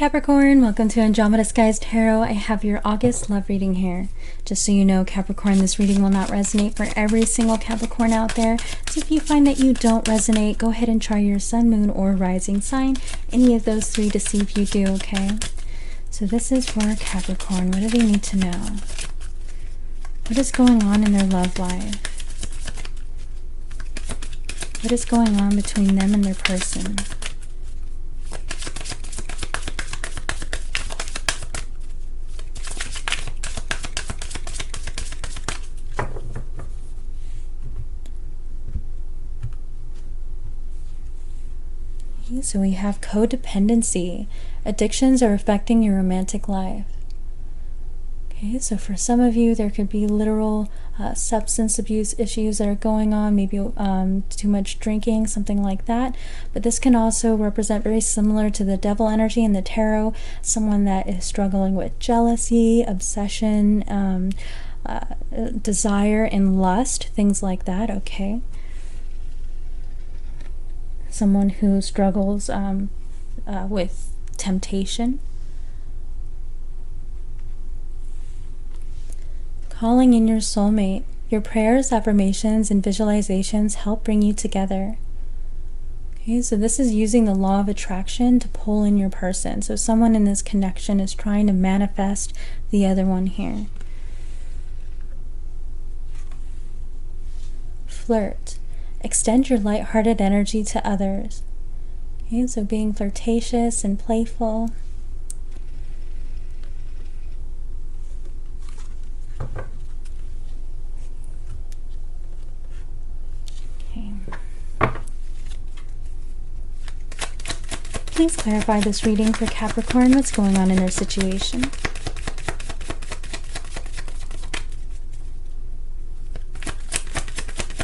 Capricorn, welcome to Andromeda Skies Tarot. I have your August love reading here. Just so you know, Capricorn, this reading will not resonate for every single Capricorn out there. So if you find that you don't resonate, go ahead and try your sun, moon, or rising sign. Any of those three to see if you do, okay? So this is for Capricorn. What do they need to know? What is going on in their love life? What is going on between them and their person? So we have codependency. Addictions are affecting your romantic life. Okay, so for some of you, there could be literal substance abuse issues that are going on, maybe too much drinking, something like that. But this can also represent very similar to the devil energy in the tarot, someone that is struggling with jealousy, obsession, desire and lust, things like that, okay? Someone who struggles with temptation. Calling in your soulmate. Your prayers, affirmations, and visualizations help bring you together. Okay, so this is using the law of attraction to pull in your person. So someone in this connection is trying to manifest the other one here. Flirt. Extend your lighthearted energy to others. Okay, so being flirtatious and playful. Okay. Please clarify this reading for Capricorn. What's going on in their situation?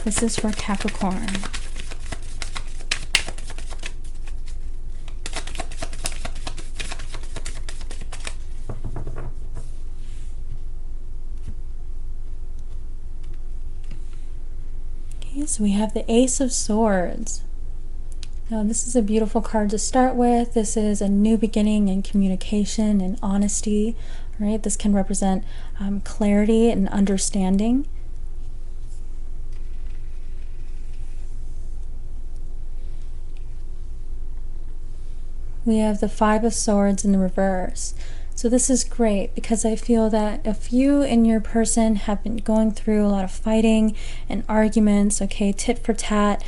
This is for Capricorn. Okay, so we have the Ace of Swords. Now, this is a beautiful card to start with. This is a new beginning in communication and honesty, right? This can represent clarity and understanding. We have the Five of Swords in the reverse. So this is great because I feel that if you and your person have been going through a lot of fighting and arguments, okay, tit for tat,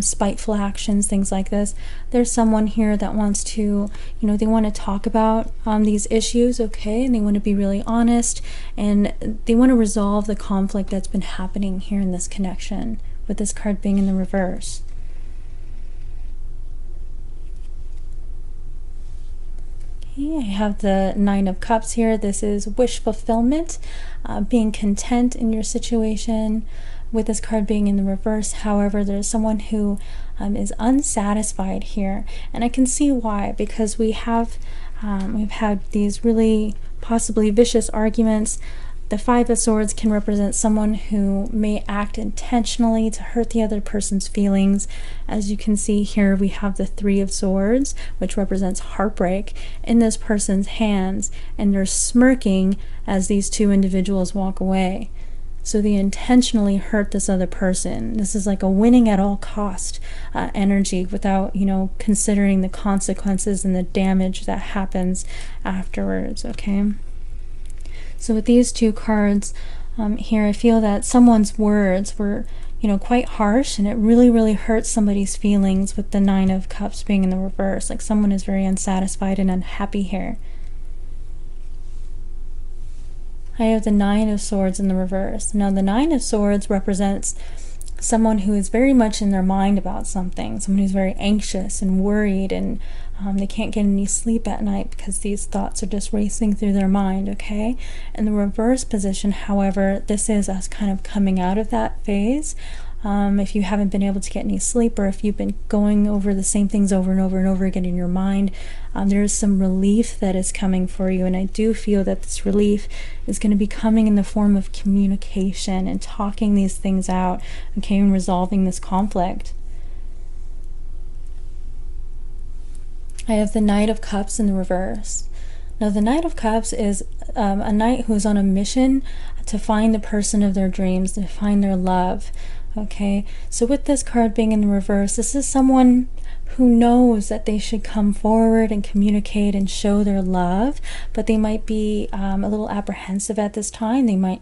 spiteful actions, things like this, there's someone here that wants to, they want to talk about these issues, okay, and they want to be really honest, and they want to resolve the conflict that's been happening here in this connection, with this card being in the reverse. I have the Nine of Cups here. This is wish fulfillment, being content in your situation, with this card being in the reverse. However, there's someone who is unsatisfied here, and I can see why, because we've had these really possibly vicious arguments. The Five of Swords can represent someone who may act intentionally to hurt the other person's feelings. As you can see here, we have the Three of Swords, which represents heartbreak, in this person's hands, and they're smirking as these two individuals walk away. So they intentionally hurt this other person. This is like a winning at all cost energy, without, considering the consequences and the damage that happens afterwards, okay? So with these two cards here, I feel that someone's words were, quite harsh, and it really, really hurts somebody's feelings with the Nine of Cups being in the reverse. Like someone is very unsatisfied and unhappy here. I have the Nine of Swords in the reverse. Now the Nine of Swords represents someone who is very much in their mind about something, someone who's very anxious and worried, and they can't get any sleep at night because these thoughts are just racing through their mind, okay? In the reverse position, however, this is us kind of coming out of that phase. If you haven't been able to get any sleep, or if you've been going over the same things over and over and over again in your mind, there is some relief that is coming for you, and I do feel that this relief is going to be coming in the form of communication and talking these things out, okay, and resolving this conflict. I have the Knight of Cups in the reverse. Now, the Knight of Cups is a knight who is on a mission to find the person of their dreams, to find their love. Okay, so with this card being in the reverse, this is someone who knows that they should come forward and communicate and show their love, but they might be a little apprehensive at this time. They might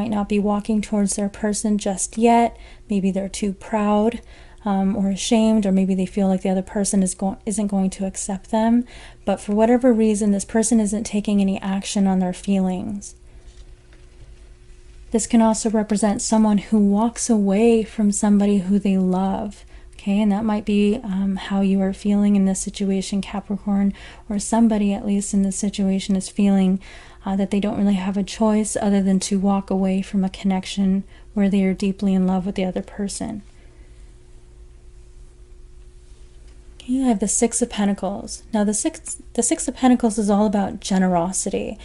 not be walking towards their person just yet. Maybe they're too proud or ashamed, or maybe they feel like the other person isn't going to accept them. But for whatever reason, this person isn't taking any action on their feelings. This can also represent someone who walks away from somebody who they love. Okay, and that might be how you are feeling in this situation, Capricorn, or somebody at least in this situation is feeling that they don't really have a choice other than to walk away from a connection where they are deeply in love with the other person. Okay, I have the Six of Pentacles. Now the Six of Pentacles is all about generosity.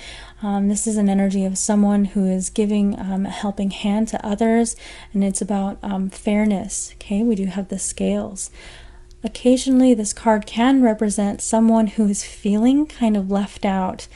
This is an energy of someone who is giving a helping hand to others, and it's about fairness. Okay, we do have the Scales. Occasionally this card can represent someone who is feeling kind of left out.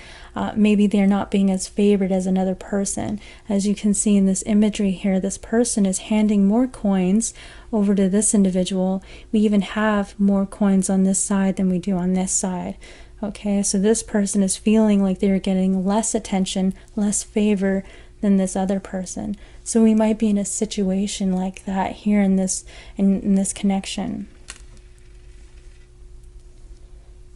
Maybe they're not being as favored as another person. As you can see in this imagery here, this person is handing more coins over to this individual. We even have more coins on this side than we do on this side. Okay, so this person is feeling like they're getting less attention, less favor than this other person. So we might be in a situation like that here in this connection.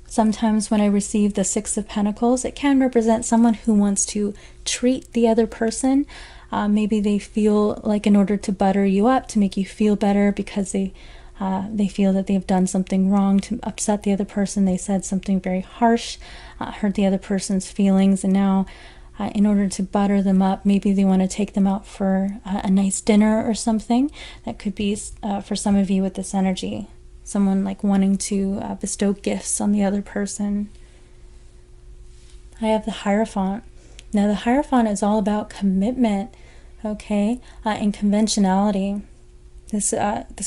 Sometimes when I receive the Six of Pentacles, it can represent someone who wants to treat the other person. Maybe they feel like in order to butter you up, to make you feel better because they feel that they've done something wrong to upset the other person. They said something very harsh, hurt the other person's feelings, and now in order to butter them up, maybe they want to take them out for a nice dinner or something. That could be for some of you with this energy. Someone like wanting to bestow gifts on the other person. I have the Hierophant. Now the Hierophant is all about commitment, okay, and conventionality. This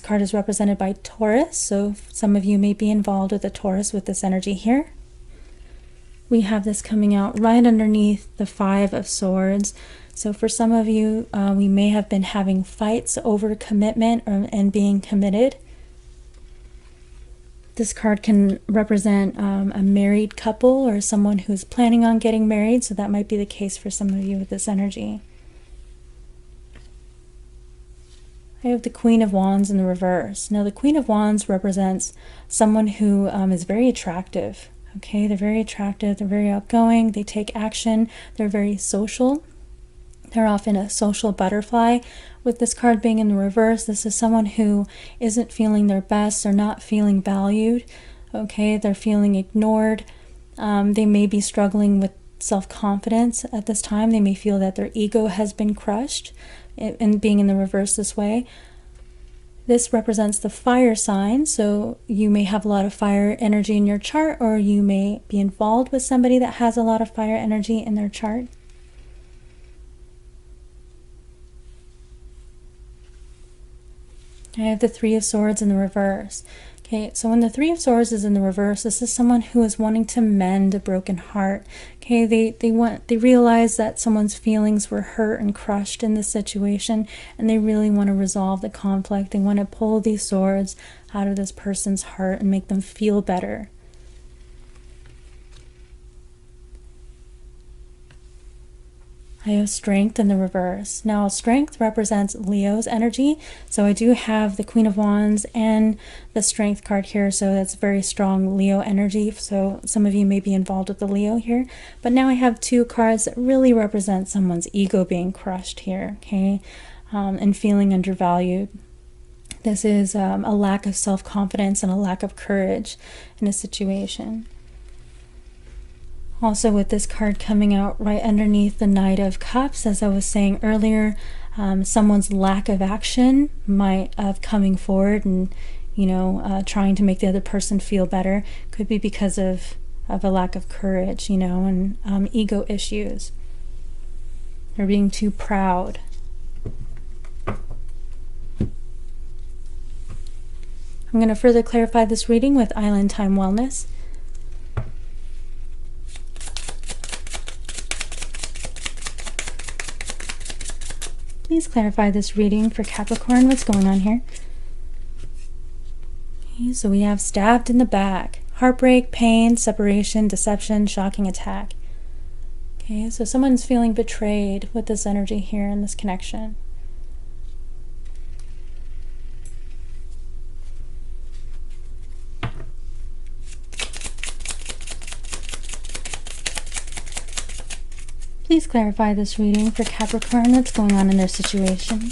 card is represented by Taurus, so some of you may be involved with a Taurus with this energy here. We have this coming out right underneath the Five of Swords. So for some of you, we may have been having fights over commitment and being committed. This card can represent a married couple or someone who's planning on getting married, so that might be the case for some of you with this energy. I have the Queen of Wands in the reverse. Now the Queen of Wands represents someone who is very attractive. Okay, they're very attractive, they're very outgoing, they take action, they're very social. They're often a social butterfly. With this card being in the reverse, this is someone who isn't feeling their best, they're not feeling valued, okay, they're feeling ignored. They may be struggling with self-confidence at this time. They may feel that their ego has been crushed, and being in the reverse this way. This represents the fire sign, so you may have a lot of fire energy in your chart, or you may be involved with somebody that has a lot of fire energy in their chart. I have the Three of Swords in the reverse. Okay, so when the Three of Swords is in the reverse, this is someone who is wanting to mend a broken heart. Okay, they realize that someone's feelings were hurt and crushed in this situation, and they really want to resolve the conflict. They want to pull these swords out of this person's heart and make them feel better. I have Strength in the reverse. Now, Strength represents Leo's energy. So I do have the Queen of Wands and the Strength card here. So that's very strong Leo energy. So some of you may be involved with the Leo here. But now I have two cards that really represent someone's ego being crushed here, okay, and feeling undervalued. This is a lack of self-confidence and a lack of courage in a situation. Also, with this card coming out right underneath the Knight of Cups, as I was saying earlier, someone's lack of action might have coming forward and, trying to make the other person feel better. Could be because of a lack of courage, and ego issues. They're being too proud. I'm going to further clarify this reading with Island Time Wellness. Please clarify this reading for Capricorn. What's going on here? Okay, so we have stabbed in the back. Heartbreak, pain, separation, deception, shocking attack. Okay, so someone's feeling betrayed with this energy here in this connection. Please clarify this reading for Capricorn. What's going on in their situation?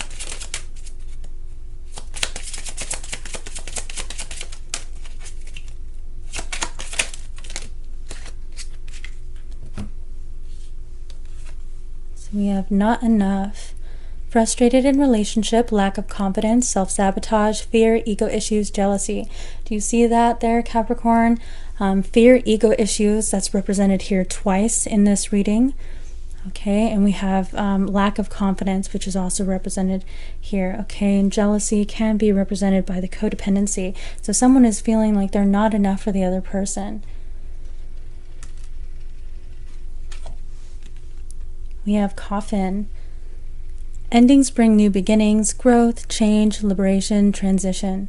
So we have not enough. Frustrated in relationship, lack of confidence, self-sabotage, fear, ego issues, jealousy. Do you see that there, Capricorn? Fear, ego issues, that's represented here twice in this reading. Okay, and we have lack of confidence, which is also represented here. Okay, and jealousy can be represented by the codependency. So someone is feeling like they're not enough for the other person. We have coffin. Endings bring new beginnings, growth, change, liberation, transition.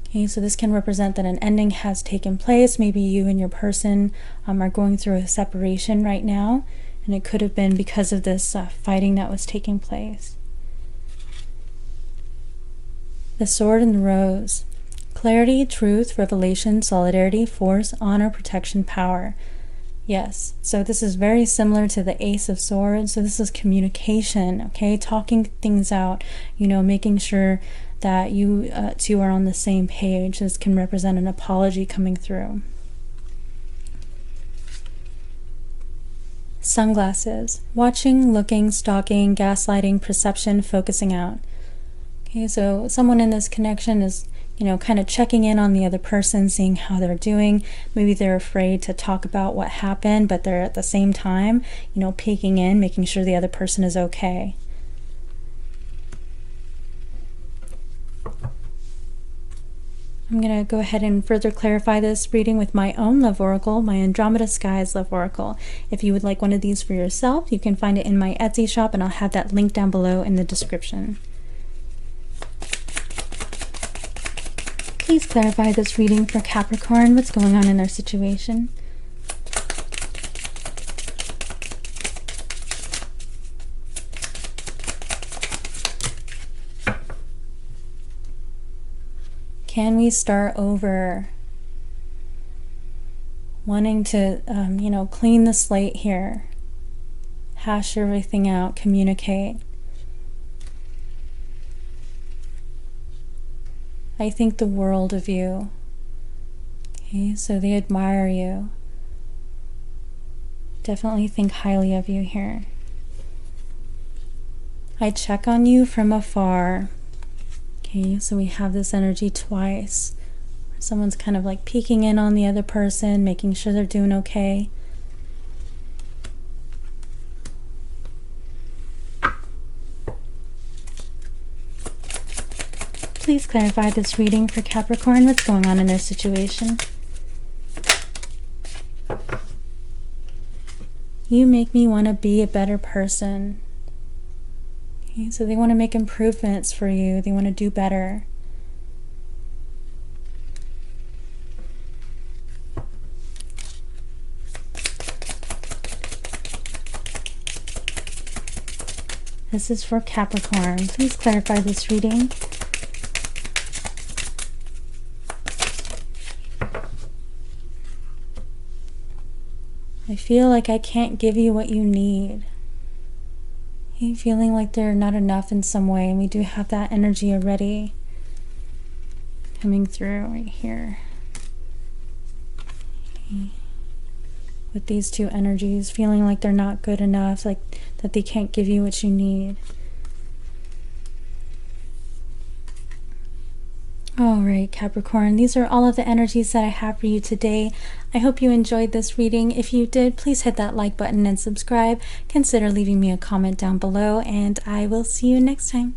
Okay, so this can represent that an ending has taken place. Maybe you and your person are going through a separation right now. And it could have been because of this fighting that was taking place. The Sword and the Rose. Clarity, truth, revelation, solidarity, force, honor, protection, power. Yes, so this is very similar to the Ace of Swords. So this is communication, okay? Talking things out, you know, making sure that you two are on the same page. This can represent an apology coming through. Sunglasses. Watching, looking, stalking, gaslighting, perception, focusing out. Okay, so someone in this connection is, you know, kind of checking in on the other person, seeing how they're doing. Maybe they're afraid to talk about what happened, but they're at the same time, you know, peeking in, making sure the other person is okay. I'm going to go ahead and further clarify this reading with my own love oracle, my Andromeda Skies love oracle. If you would like one of these for yourself, you can find it in my Etsy shop, and I'll have that link down below in the description. Please clarify this reading for Capricorn. What's going on in their situation? Can we start over? Wanting to, you know, clean the slate here. Hash everything out, communicate. I think the world of you. Okay, so they admire you. Definitely think highly of you here. I check on you from afar. Okay, so we have this energy twice. Someone's kind of like peeking in on the other person, making sure they're doing okay. Please clarify this reading for Capricorn. What's going on in their situation? You make me want to be a better person. Okay, so they want to make improvements for you. They want to do better. This is for Capricorn. Please clarify this reading. I feel like I can't give you what you need. You feeling like they're not enough in some way, and we do have that energy already coming through right here. Okay. With these two energies, feeling like they're not good enough, like that they can't give you what you need. All right, Capricorn, these are all of the energies that I have for you today. I hope you enjoyed this reading. If you did, please hit that like button and subscribe. Consider leaving me a comment down below, and I will see you next time.